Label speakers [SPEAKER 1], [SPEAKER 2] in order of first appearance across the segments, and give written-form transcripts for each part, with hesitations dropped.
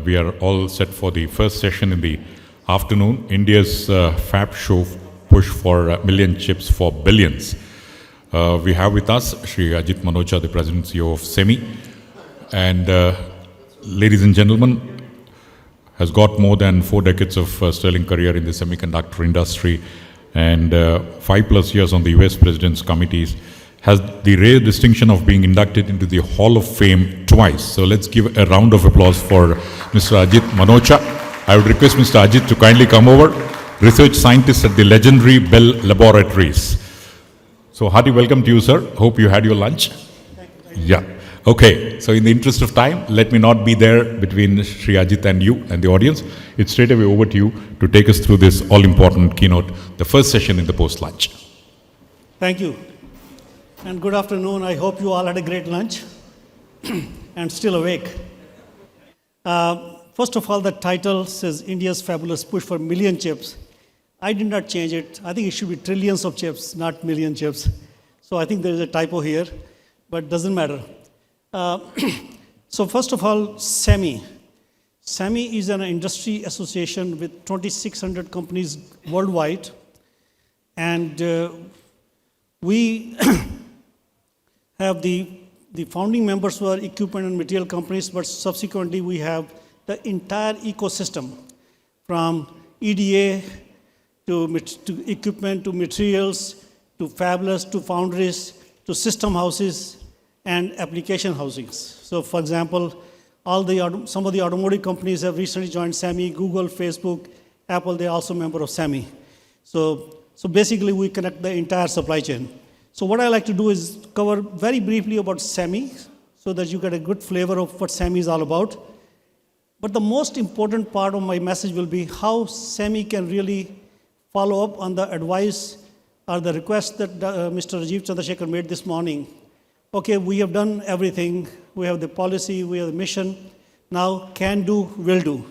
[SPEAKER 1] We are all set for the first session in the afternoon. India's Fab Show push for million chips for billions. We have with us Shri Ajit Manocha, the President and CEO of SEMI. And ladies and gentlemen, has got more than 4 decades of sterling career in the semiconductor industry and 5+ years on the US President's committees. Has the rare distinction of being inducted into the Hall of Fame twice. So let's give a round of applause for Mr. Ajit Manocha. I would request Mr. Ajit to kindly come over, research scientist at the legendary Bell Laboratories. So hearty welcome to you, sir. Hope you had your lunch.
[SPEAKER 2] Thank you.
[SPEAKER 1] Yeah. Okay. So in the interest of time, let me not be there between Shri Ajit and you and the audience. It's straight away over to you to take us through this all-important keynote, the first session in the post-lunch.
[SPEAKER 2] Thank you. And good afternoon. I hope you all had a great lunch and still awake. First of all, the title says India's fabulous push for million chips. I did not change it. I think it should be trillions of chips, not million chips. So I think there is a typo here, but it doesn't matter. So first of all, SEMI. SEMI is an industry association with 2,600 companies worldwide. And we have the founding members who are equipment and material companies, but subsequently we have the entire ecosystem from EDA to equipment to materials to fabless to foundries to system houses and application housings. So for example, some of the automotive companies have recently joined SEMI, Google, Facebook, Apple, they're also member of SEMI. So basically we connect the entire supply chain. So what I like to do is cover very briefly about SEMI so that you get a good flavor of what SEMI is all about. But the most important part of my message will be how SEMI can really follow up on the advice or the request that Mr. Rajiv Chandrasekhar made this morning. Okay, we have done everything. We have the policy, we have the mission. Now, can do, will do.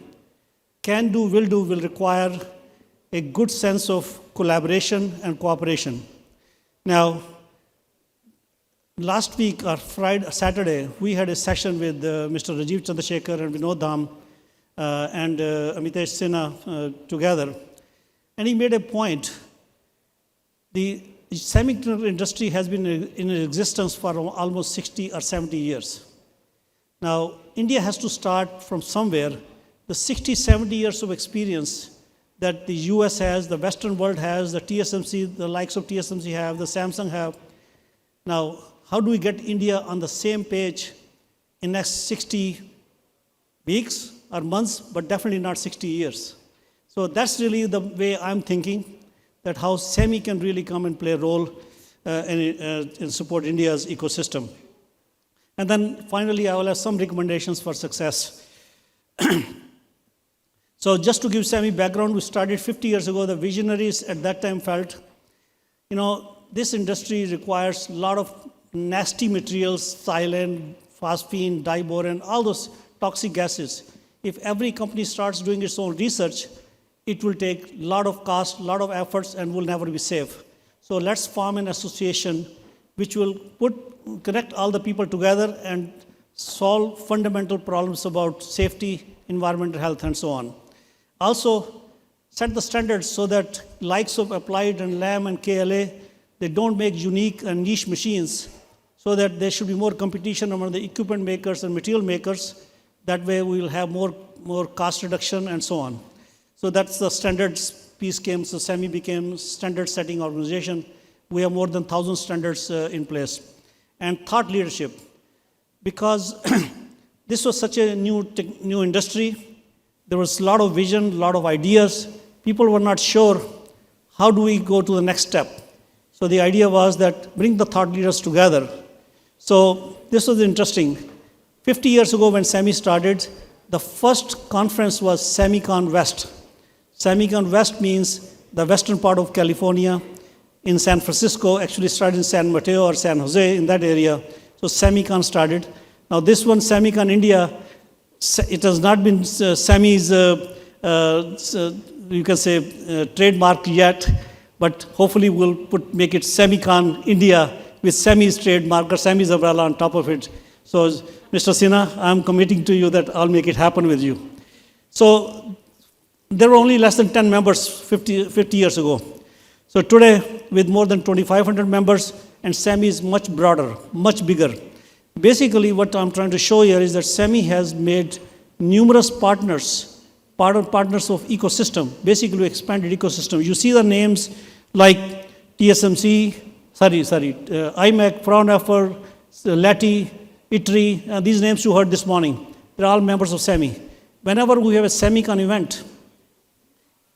[SPEAKER 2] Can do, will require a good sense of collaboration and cooperation. Now, last week or Saturday, we had a session with Mr. Rajiv Chandrasekhar and Vinod Dham and Amitesh Sinha together. And he made a point. The semiconductor industry has been in existence for almost 60 or 70 years. Now, India has to start from somewhere. The 60, 70 years of experience that the US has, the Western world has, the TSMC, the likes of TSMC have, the Samsung have. Now, how do we get India on the same page in next 60 weeks or months, but definitely not 60 years? So that's really the way I'm thinking, that how SEMI can really come and play a role and support India's ecosystem. And then finally, I will have some recommendations for success. So just to give SEMI background, we started 50 years ago. The visionaries at that time felt, this industry requires a lot of nasty materials, silane, phosphine, diboron, all those toxic gases. If every company starts doing its own research, it will take a lot of cost, a lot of efforts, and will never be safe. So let's form an association which will connect all the people together and solve fundamental problems about safety, environmental health, and so on. Also, set the standards so that likes of Applied and Lam and KLA, they don't make unique and niche machines, so that there should be more competition among the equipment makers and material makers. That way we will have more cost reduction and so on. So that's the standards piece came, so SEMI became standard setting organization. We have more than 1,000 standards in place. And thought leadership, because this was such a new industry, there was a lot of vision, a lot of ideas. People were not sure, how do we go to the next step? So the idea was that bring the thought leaders together. So this was interesting. 50 years ago when SEMI started, the first conference was Semicon West. Semicon West means the western part of California. In San Francisco, actually started in San Mateo or San Jose, in that area. So Semicon started. Now this one, Semicon India, it has not been SEMI's, you can say, trademark yet, but hopefully we'll make it Semicon India with SEMI's trademark or SEMI's umbrella on top of it. So Mr. Sinha, I'm committing to you that I'll make it happen with you. So there were only less than 10 members 50 years ago. So today, with more than 2,500 members, and SEMI is much broader, much bigger. Basically, what I'm trying to show here is that SEMI has made numerous partners of ecosystem, basically expanded ecosystem. You see the names like TSMC, IMEC, Fraunhofer, Leti, ITRI, these names you heard this morning. They're all members of SEMI. Whenever we have a Semicon event,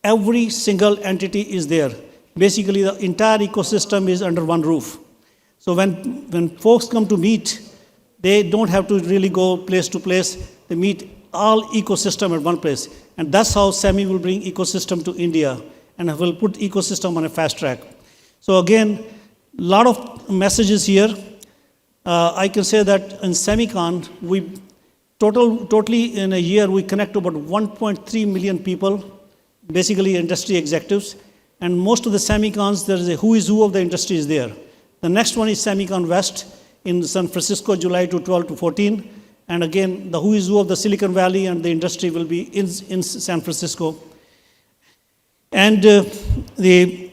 [SPEAKER 2] every single entity is there. Basically, the entire ecosystem is under one roof. So when folks come to meet, they don't have to really go place to place. They meet all ecosystem at one place. And that's how SEMI will bring ecosystem to India and will put ecosystem on a fast track. So again, a lot of messages here. I can say that in Semicon, we totally in a year, we connect about 1.3 million people, basically industry executives. And most of the Semicons, there is a who is who of the industry is there. The next one is Semicon West in San Francisco, July to 12 to 14. And again, the who is who of the Silicon Valley and the industry will be in San Francisco. And the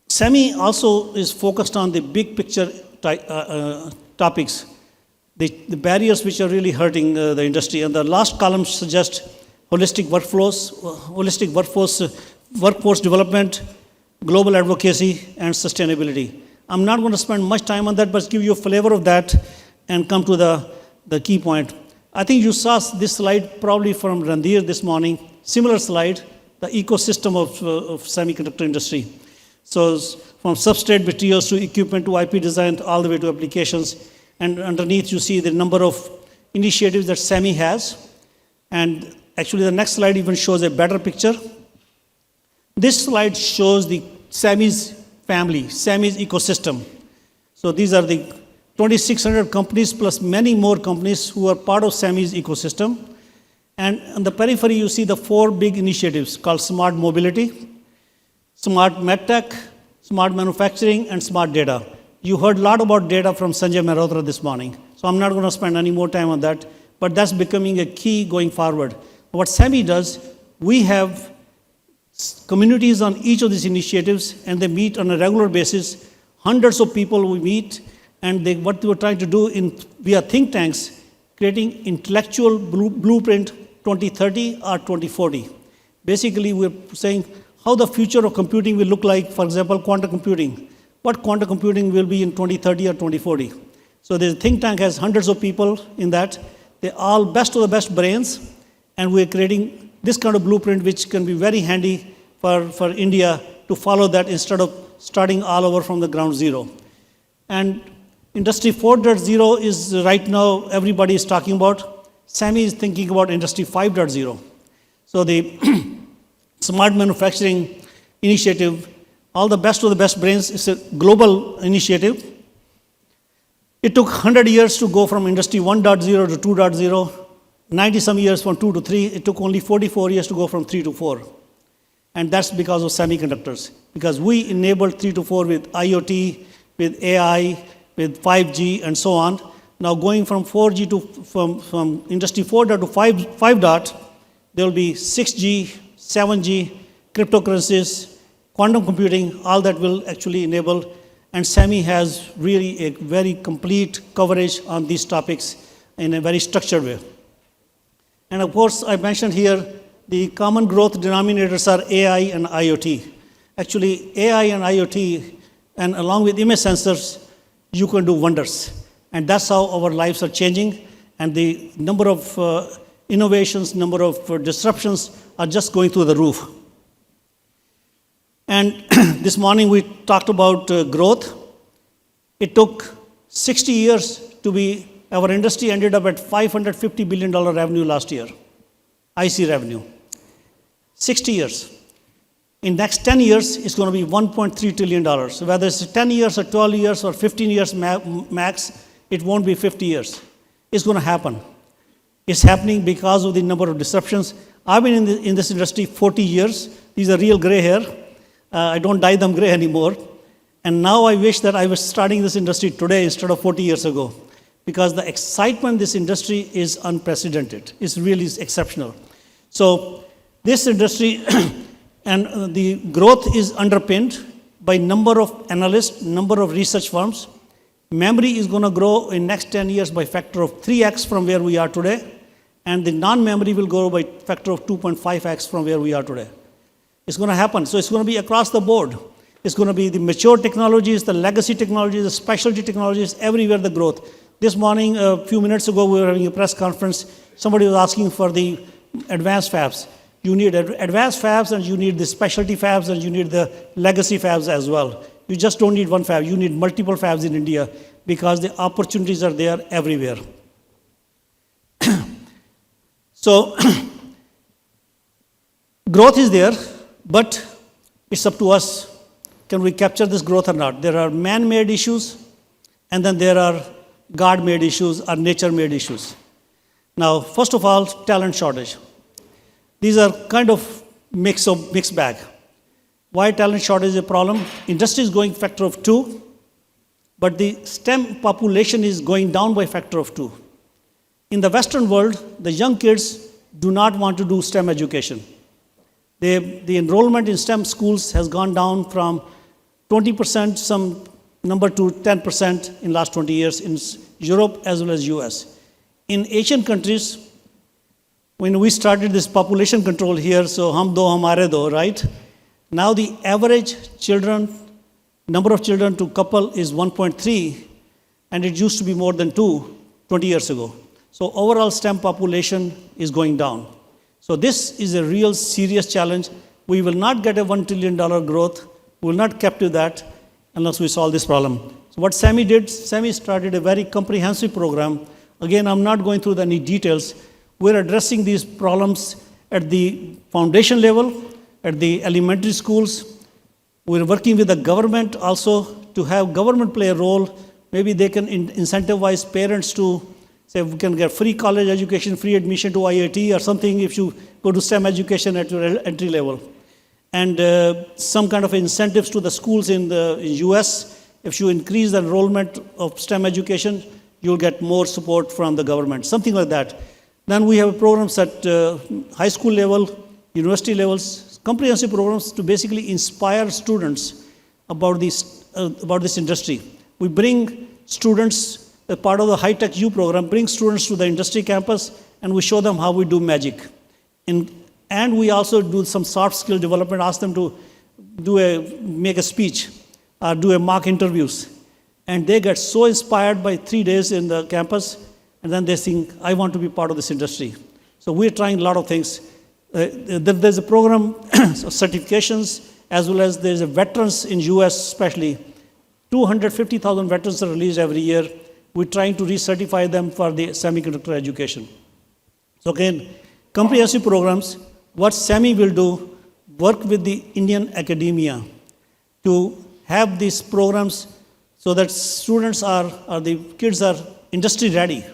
[SPEAKER 2] SEMI also is focused on the big picture topics, the barriers which are really hurting the industry. And the last column suggests holistic workforce development, global advocacy, and sustainability. I'm not going to spend much time on that, but give you a flavor of that and come to the key point. I think you saw this slide probably from Randhir this morning, similar slide, the ecosystem of semiconductor industry. So from substrate materials to equipment to IP design all the way to applications. And underneath you see the number of initiatives that SEMI has. And actually the next slide even shows a better picture. This slide shows the SEMI's family, SEMI's ecosystem. So these are the 2,600 companies plus many more companies who are part of SEMI's ecosystem. And on the periphery, you see the 4 big initiatives called Smart Mobility, Smart MedTech, Smart Manufacturing, and Smart Data. You heard a lot about data from Sanjay Mehrotra this morning, so I'm not going to spend any more time on that, but that's becoming a key going forward. What SEMI does, we have communities on each of these initiatives, and they meet on a regular basis. Hundreds of people we meet, and what we're trying to do via think tanks, creating intellectual blueprint 2030 or 2040. Basically, we're saying how the future of computing will look like, for example, quantum computing. What quantum computing will be in 2030 or 2040. So the think tank has hundreds of people in that. They're all best of the best brains, and we're creating this kind of blueprint which can be very handy for India to follow that instead of starting all over from the ground zero. And Industry 4.0 is right now everybody is talking about. SEMI is thinking about Industry 5.0. So the Smart Manufacturing Initiative, all the best of the best brains, is a global initiative. It took 100 years to go from Industry 1.0 to 2.0, 90-some years from 2 to 3. It took only 44 years to go from 3 to 4. And that's because of semiconductors. Because we enabled 3 to 4 with IoT, with AI, with 5G, and so on. Now going from 4G to from Industry 4 to 5 dot, there will be 6G, 7G, cryptocurrencies, quantum computing, all that will actually enable. And SEMI has really a very complete coverage on these topics in a very structured way. And of course, I mentioned here the common growth denominators are AI and IoT. Actually, AI and IoT, and along with image sensors, you can do wonders. And that's how our lives are changing. And the number of innovations, number of disruptions are just going through the roof. And this morning we talked about growth. It took 60 years to be, our industry ended up at $550 billion revenue last year, IC revenue. 60 years. In next 10 years, it's going to be $1.3 trillion. So whether it's 10 years or 12 years or 15 years max, it won't be 50 years. It's going to happen. It's happening because of the number of disruptions. I've been in this industry 40 years. These are real gray hair. I don't dye them gray anymore. And now I wish that I was starting this industry today instead of 40 years ago. because the excitement in this industry is unprecedented. It's really exceptional. So this industry and the growth is underpinned by number of analysts, number of research firms. Memory is going to grow in next 10 years by factor of 3x from where we are today, and the non-memory will grow by factor of 2.5x from where we are today. It's going to happen. So it's going to be across the board. It's going to be the mature technologies, the legacy technologies, the specialty technologies, everywhere the growth. This morning, a few minutes ago, we were having a press conference. Somebody was asking for the advanced fabs. You need advanced fabs, and you need the specialty fabs, and you need the legacy fabs as well. You just don't need one fab. You need multiple fabs in India because the opportunities are there everywhere. So growth is there, but it's up to us. Can we capture this growth or not? There are man-made issues, and then there are God-made issues or nature-made issues. Now, first of all, talent shortage. These are kind of mixed bag. Why talent shortage is a problem? Industry is going factor of 2, but the STEM population is going down by factor of 2. In the Western world, the young kids do not want to do STEM education. The enrollment in STEM schools has gone down from 20%, some number, to 10% in last 20 years in Europe as well as US. In Asian countries, when we started this population control here, so hum do hamare do, right? Now the average number of children to couple is 1.3, and it used to be more than 2 20 years ago. So overall STEM population is going down. So this is a real serious challenge. We will not get a $1 trillion growth. We will not capture that unless we solve this problem. So what SEMI did, SEMI started a very comprehensive program. Again, I'm not going through any details. We're addressing these problems at the foundation level, at the elementary schools. We're working with the government also to have government play a role. Maybe they can incentivize parents to say we can get free college education, free admission to IIT or something if you go to STEM education at your entry level. And some kind of incentives to the schools in the US. If you increase the enrollment of STEM education, you'll get more support from the government, something like that. Then we have programs at high school level, university levels, comprehensive programs to basically inspire students about this industry. We bring students, as part of the High Tech U program, bring students to the industry campus, and we show them how we do magic. And we also do some soft skill development, ask them to make a speech, or do a mock interviews. And they get so inspired by 3 days in the campus, and then they think, I want to be part of this industry. So we're trying a lot of things. There's a program, certifications, as well as there's a veterans in US especially. 250,000 veterans are released every year. We're trying to recertify them for the semiconductor education. So again, comprehensive programs. What SEMI will do, work with the Indian academia to have these programs so that students the kids are industry ready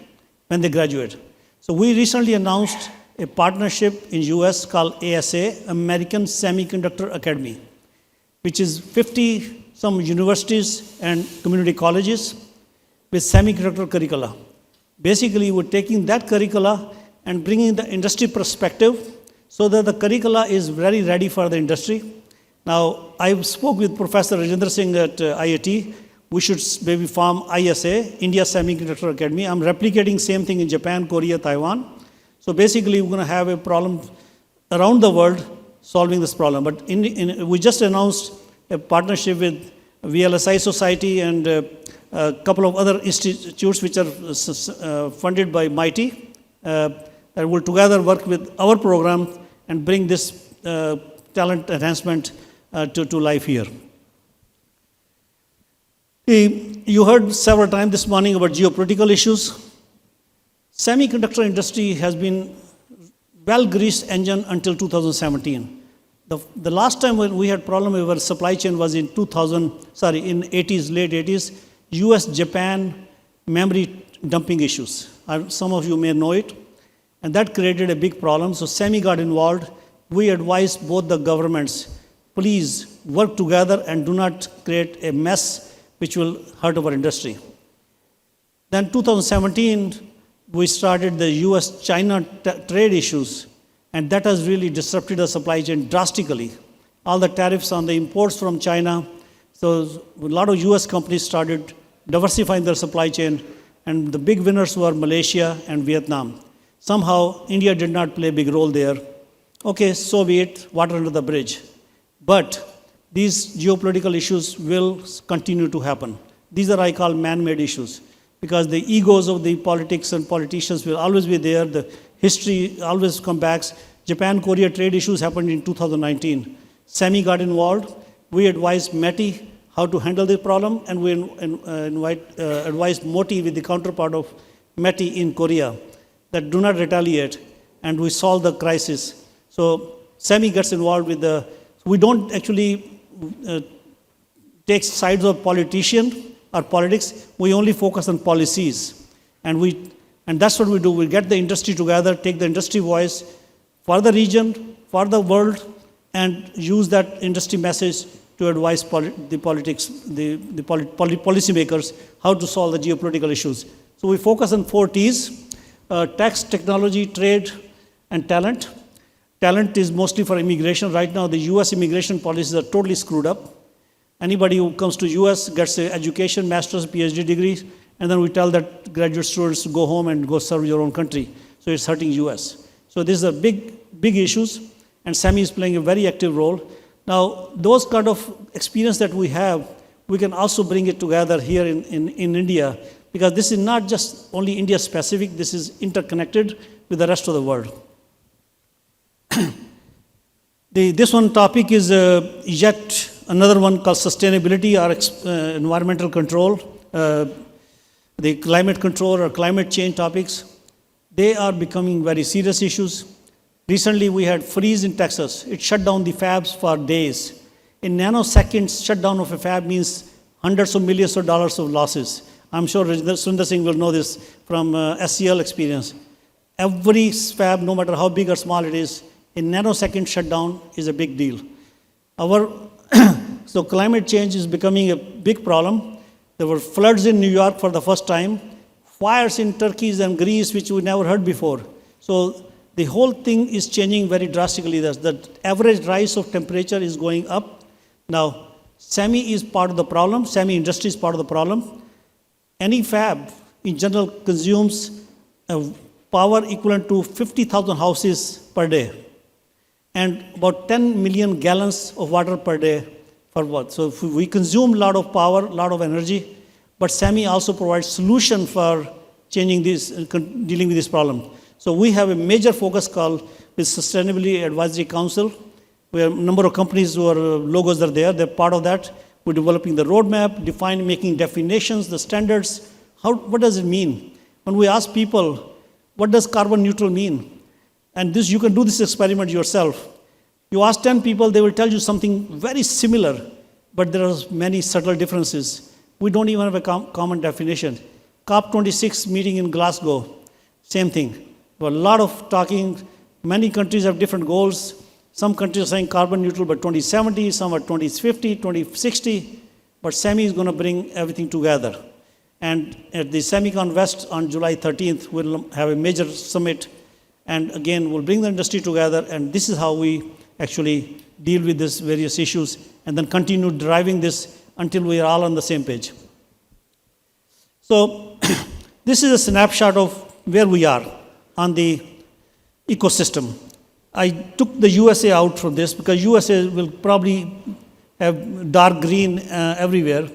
[SPEAKER 2] when they graduate. So we recently announced a partnership in US called ASA, American Semiconductor Academy, which is 50 some universities and community colleges with semiconductor curricula. Basically, we're taking that curricula and bringing the industry perspective so that the curricula is very ready for the industry. Now, I spoke with Professor Rajendra Singh at IIT. We should maybe form ISA, India Semiconductor Academy. I'm replicating same thing in Japan, Korea, Taiwan. So basically, we're going to have a problem around the world solving this problem. But we just announced a partnership with VLSI Society and a couple of other institutes which are funded by MITI that will together work with our program and bring this talent enhancement to life here. You heard several times this morning about geopolitical issues. Semiconductor industry has been well-greased engine until 2017. The last time when we had problem with our supply chain was in 80s, late 80s, US-Japan memory dumping issues. Some of you may know it. And that created a big problem. So SEMI got involved. We advised both the governments, please work together and do not create a mess which will hurt our industry. Then 2017, we started the US-China trade issues, and that has really disrupted the supply chain drastically. All the tariffs on the imports from China, so a lot of US companies started diversifying their supply chain, and the big winners were Malaysia and Vietnam. Somehow, India did not play a big role there. Okay, so be it, water under the bridge. But these geopolitical issues will continue to happen. These are, I call, man-made issues, because the egos of the politics and politicians will always be there. The history always comes back. Japan-Korea trade issues happened in 2019. SEMI got involved. We advised METI how to handle the problem, and we advised MOTI with the counterpart of METI in Korea that do not retaliate, and we solve the crisis. So SEMI gets involved with we don't actually take sides of politician or politics. We only focus on policies, and that's what we do. We get the industry together, take the industry voice for the region, for the world, and use that industry message to advise the policymakers how to solve the geopolitical issues. So we focus on 4 T's: tax, technology, trade, and talent. Talent is mostly for immigration. Right now, the US immigration policies are totally screwed up. Anybody who comes to US gets an education, master's, PhD degree, and then we tell that graduate students to go home and go serve your own country. So it's hurting US. So these are big issues, and SEMI is playing a very active role. Now, those kind of experience that we have, we can also bring it together here in India, because this is not just only India specific, this is interconnected with the rest of the world. This one topic is yet another one called sustainability or environmental control, the climate control or climate change topics. They are becoming very serious issues. Recently, we had freeze in Texas. It shut down the fabs for days. In nanoseconds, shutdown of a fab means hundreds of millions of dollars of losses. I'm sure Sundar Singh will know this from SCL experience. Every fab, no matter how big or small it is, a nanosecond shutdown is a big deal. So climate change is becoming a big problem. There were floods in New York for the first time, fires in Turkey and Greece, which we never heard before. So the whole thing is changing very drastically. The average rise of temperature is going up. Now, SEMI is part of the problem. SEMI industry is part of the problem. Any fab, in general, consumes power equivalent to 50,000 houses per day, and about 10 million gallons of water per day for what? So if we consume a lot of power, a lot of energy, but SEMI also provides solution for changing this, dealing with this problem. So we have a major focus called with Sustainability Advisory Council. We have a number of companies who are logos are there. They're part of that. We're developing the roadmap, making definitions, the standards. What does it mean? When we ask people, what does carbon neutral mean? And this, you can do this experiment yourself. You ask 10 people, they will tell you something very similar, but there are many subtle differences. We don't even have a common definition. COP26 meeting in Glasgow, same thing. A lot of talking. Many countries have different goals. Some countries are saying carbon neutral by 2070, some are 2050, 2060, but SEMI is going to bring everything together. And at the Semicon West on July 13th, we'll have a major summit, and again, we'll bring the industry together, and this is how we actually deal with these various issues, and then continue driving this until we are all on the same page. So, this is a snapshot of where we are on the ecosystem. I took the USA out from this because USA will probably have dark green everywhere,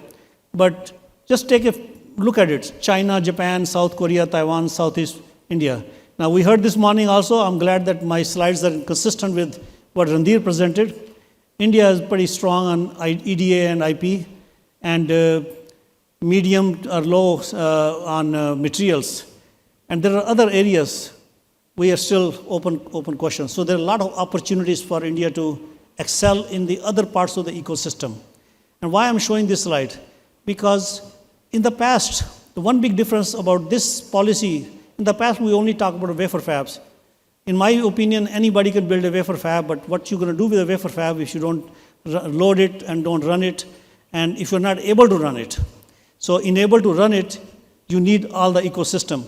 [SPEAKER 2] but just take a look at it. China, Japan, South Korea, Taiwan, Southeast India. Now, we heard this morning also, I'm glad that my slides are consistent with what Randhir presented. India is pretty strong on EDA and IP, and medium or low on materials. And there are other areas we are still open questions. So there are a lot of opportunities for India to excel in the other parts of the ecosystem. And why I'm showing this slide? Because in the past, the one big difference about this policy, in the past we only talk about wafer fabs. In my opinion, anybody can build a wafer fab, but what you're going to do with a wafer fab if you don't load it and don't run it, and if you're not able to run it. So in able to run it, you need all the ecosystem.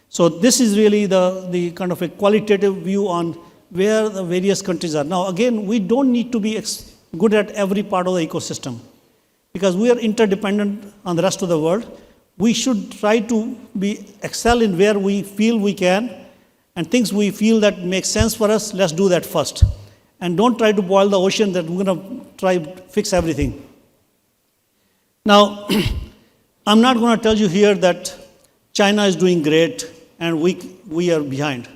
[SPEAKER 2] So this is really the kind of a qualitative view on where the various countries are. Now, again, we don't need to be good at every part of the ecosystem because we are interdependent on the rest of the world. We should try to excel in where we feel we can, and things we feel that make sense for us, let's do that first. And don't try to boil the ocean that we're going to try to fix everything. Now, I'm not going to tell you here that China is doing great and we are behind.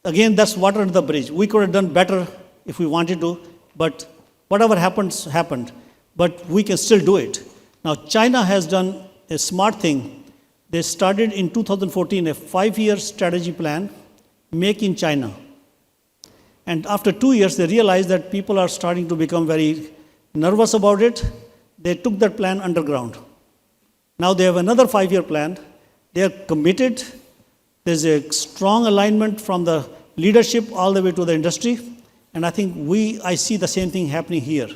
[SPEAKER 2] Again, that's water under the bridge. We could have done better if we wanted to, but whatever happens, happened. But we can still do it. Now, China has done a smart thing. They started in 2014 a 5-year strategy plan, Make in China. And after 2 years, they realized that people are starting to become very nervous about it. They took that plan underground. Now they have another 5-year plan. They are committed. There's a strong alignment from the leadership all the way to the industry. And I think I see the same thing happening here.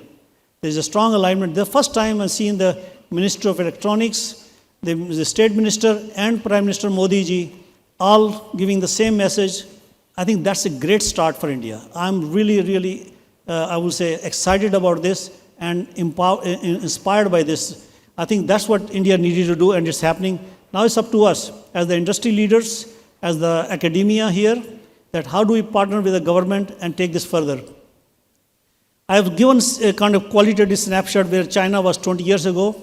[SPEAKER 2] There's a strong alignment. The first time I've seen the Minister of Electronics, the State Minister, and Prime Minister Modi ji all giving the same message. I think that's a great start for India. I'm really, really, I would say, excited about this and inspired by this. I think that's what India needed to do, and it's happening. Now it's up to us, as the industry leaders, as the academia here, that how do we partner with the government and take this further. I have given a kind of qualitative snapshot where China was 20 years ago,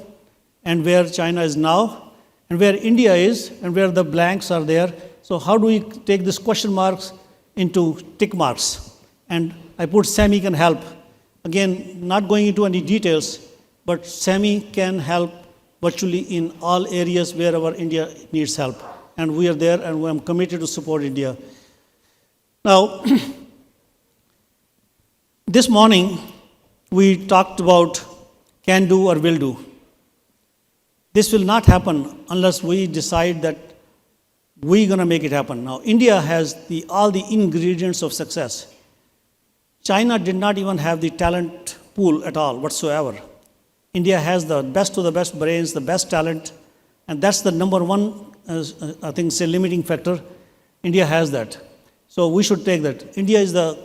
[SPEAKER 2] and where China is now, and where India is, and where the blanks are there. So how do we take these question marks into tick marks? And I put SEMI can help. Again, not going into any details, but SEMI can help virtually in all areas wherever India needs help. And we are there, and I'm committed to support India. Now, this morning, we talked about can do or will do. This will not happen unless we decide that we're going to make it happen. Now, India has all the ingredients of success. China did not even have the talent pool at all whatsoever. India has the best of the best brains, the best talent, and that's the number one, I think, say, limiting factor. India has that. So we should take that. India is the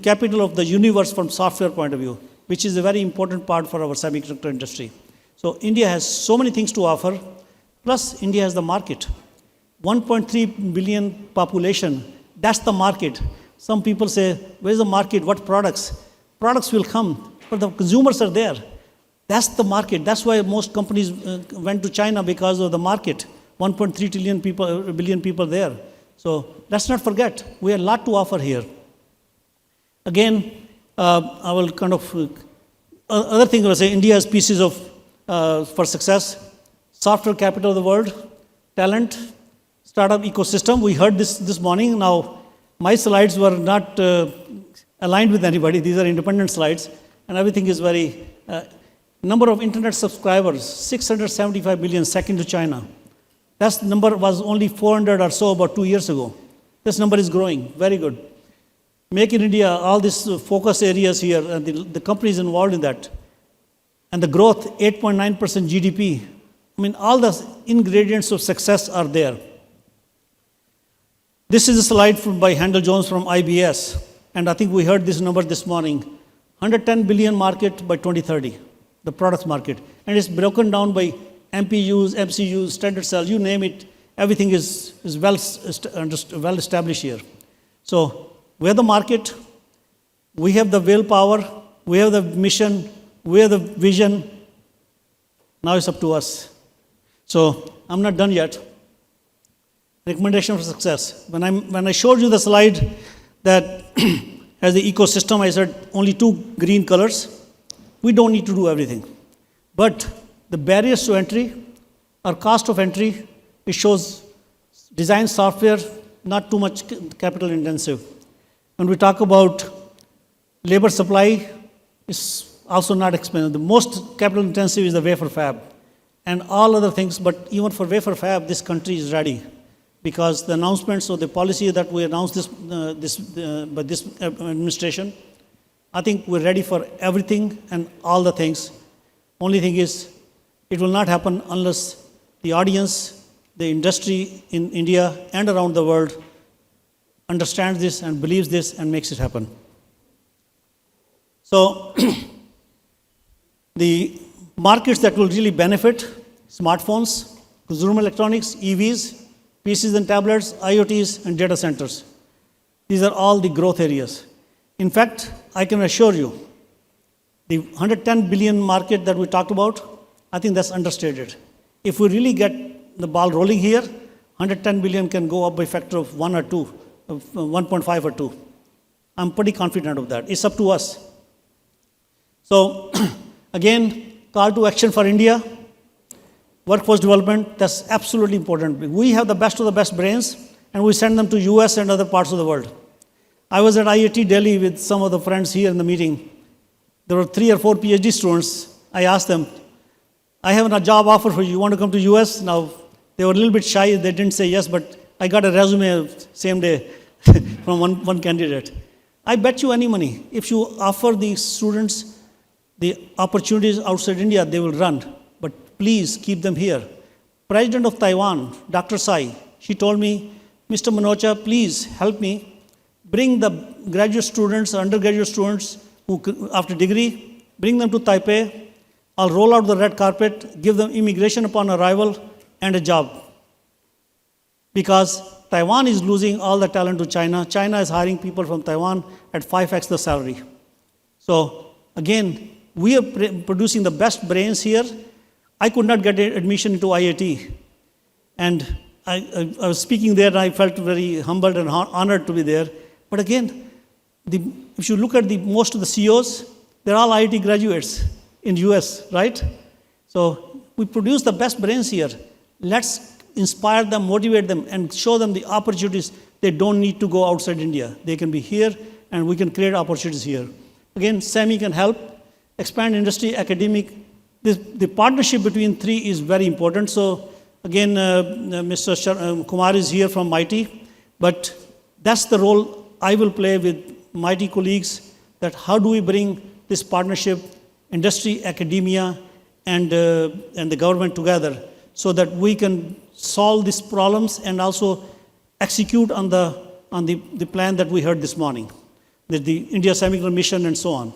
[SPEAKER 2] capital of the universe from software point of view, which is a very important part for our semiconductor industry. So India has so many things to offer, plus India has the market. 1.3 billion population, that's the market. Some people say, where's the market? What products? Products will come, but the consumers are there. That's the market. That's why most companies went to China, because of the market. 1.3 billion people there. So let's not forget, we have a lot to offer here. Again, I will kind of, other thing I will say, India has pieces of, for success, software capital of the world, talent, startup ecosystem. We heard this morning. Now, my slides were not aligned with anybody. These are independent slides, and everything is very, number of internet subscribers, 675 million, second to China. That number was only 400 or so about 2 years ago. This number is growing, very good. Make in India, all these focus areas here, and the companies involved in that. And the growth, 8.9% GDP. I mean, all the ingredients of success are there. This is a slide by Handel Jones from IBS, and I think we heard this number this morning. 110 billion market by 2030, the products market. And it's broken down by MPUs, MCUs, standard cells, you name it. Everything is well established here. So we have the market, we have the willpower, we have the mission, we have the vision. Now it's up to us. So I'm not done yet. Recommendation for success. When I showed you the slide that as the ecosystem, I said only 2 green colors. We don't need to do everything. But the barriers to entry or cost of entry, it shows design software, not too much capital intensive. When we talk about labor supply, it's also not expensive. The most capital intensive is the wafer fab and all other things, but even for wafer fab, this country is ready, because the announcements of the policy that we announced by this administration, I think we're ready for everything and all the things. Only thing is, it will not happen unless the audience, the industry in India and around the world understands this and believes this and makes it happen. So the markets that will really benefit: smartphones, consumer electronics, EVs, PCs and tablets, IoTs, and data centers. These are all the growth areas. In fact, I can assure you, the 110 billion market that we talked about, I think that's understated. If we really get the ball rolling here, 110 billion can go up by a factor of 1 or 2, 1.5 or 2. I'm pretty confident of that. It's up to us. So, again, call to action for India. Workforce development, that's absolutely important. We have the best of the best brains, and we send them to US and other parts of the world. I was at IIT Delhi with some of the friends here in the meeting. There were 3 or 4 PhD students. I asked them, I have a job offer for you. You want to come to US? Now, they were a little bit shy. They didn't say yes, but I got a resume same day from one candidate. I bet you any money, if you offer the students the opportunities outside India, they will run. But please keep them here. President of Taiwan, Dr. Tsai, she told me, Mr. Manocha, please help me bring the graduate students, undergraduate students who after degree, bring them to Taipei. I'll roll out the red carpet, give them immigration upon arrival and a job. Because Taiwan is losing all the talent to China. China is hiring people from Taiwan at 5x the salary. So again, we are producing the best brains here. I could not get admission into IIT. And I was speaking there and I felt very humbled and honored to be there. But again, if you look at most of the CEOs, they're all IIT graduates in US, right? So we produce the best brains here. Let's inspire them, motivate them, and show them the opportunities. They don't need to go outside India. They can be here, and we can create opportunities here. Again, SEMI can help expand industry, academic. The partnership between three is very important. So again, Mr. Kumar is here from MIT, but that's the role I will play with MIT colleagues, that how do we bring this partnership, industry, academia, and the government together so that we can solve these problems and also execute on the plan that we heard this morning, the India Semiconductor mission and so on.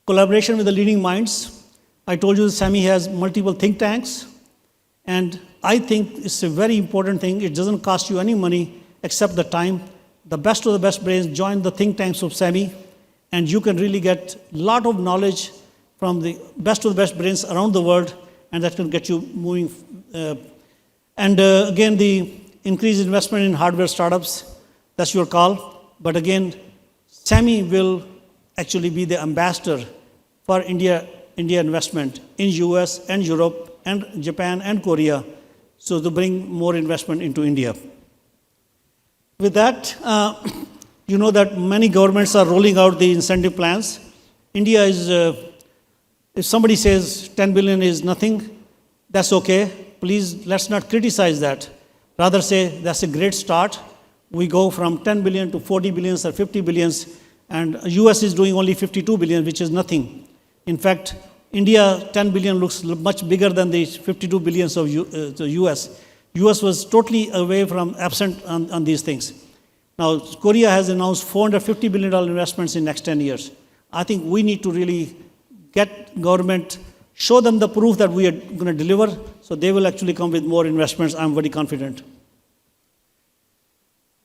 [SPEAKER 2] Collaboration with the leading minds. I told you SEMI has multiple think tanks, and I think it's a very important thing. It doesn't cost you any money except the time. The best of the best brains join the think tanks of SEMI, and you can really get a lot of knowledge from the best of the best brains around the world, and that can get you moving. Again, the increased investment in hardware startups, that's your call. But again, SEMI will actually be the ambassador for India investment in US and Europe and Japan and Korea, so to bring more investment into India. With that, you know that many governments are rolling out the incentive plans. India is, if somebody says 10 billion is nothing, that's okay. Please, let's not criticize that. Rather say, that's a great start. We go from 10 billion to 40 billions or 50 billions, and US is doing only 52 billion, which is nothing. In fact, India, 10 billion looks much bigger than the 52 billions of the US. US was totally away from absent on these things. Now, Korea has announced $450 billion investments in next 10 years. I think we need to really get government, show them the proof that we are going to deliver, so they will actually come with more investments. I'm very confident.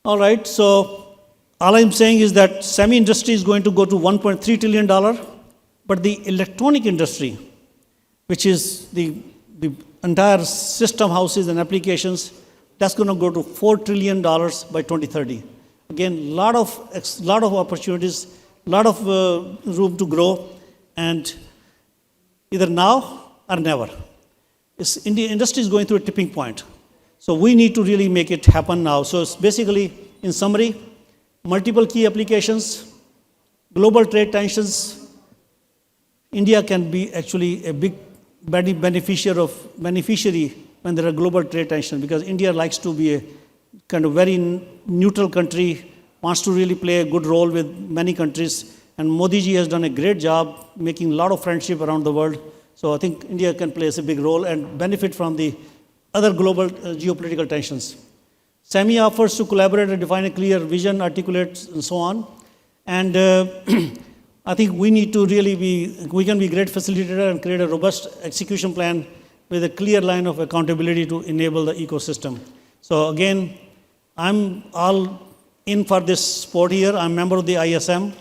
[SPEAKER 2] All right, so all I'm saying is that semi-industry is going to go to $1.3 trillion, but the electronic industry, which is the entire system houses and applications, that's going to go to $4 trillion by 2030. Again, a lot of opportunities, a lot of room to grow, and either now or never. Indian industry is going through a tipping point. So we need to really make it happen now. So it's basically, in summary, multiple key applications, global trade tensions. India can be actually a big beneficiary when there are global trade tensions, because India likes to be a kind of very neutral country, wants to really play a good role with many countries. And Modi ji has done a great job making a lot of friendship around the world. So I think India can play a big role and benefit from the other global geopolitical tensions. SEMI offers to collaborate and define a clear vision, articulate, and so on. And I think we need to really we can be a great facilitator and create a robust execution plan with a clear line of accountability to enable the ecosystem. So again, I'm all in for this sport here. I'm a member of the ISM.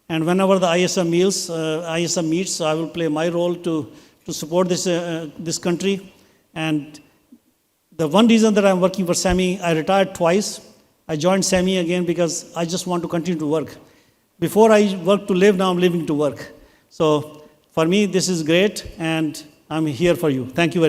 [SPEAKER 2] And whenever the ISM meets, I will play my role to support this country. And the one reason that I'm working for SEMI, I retired twice. I joined SEMI again because I just want to continue to work. Before I worked to live, now I'm living to work. So for me, this is great, and I'm here for you. Thank you very much.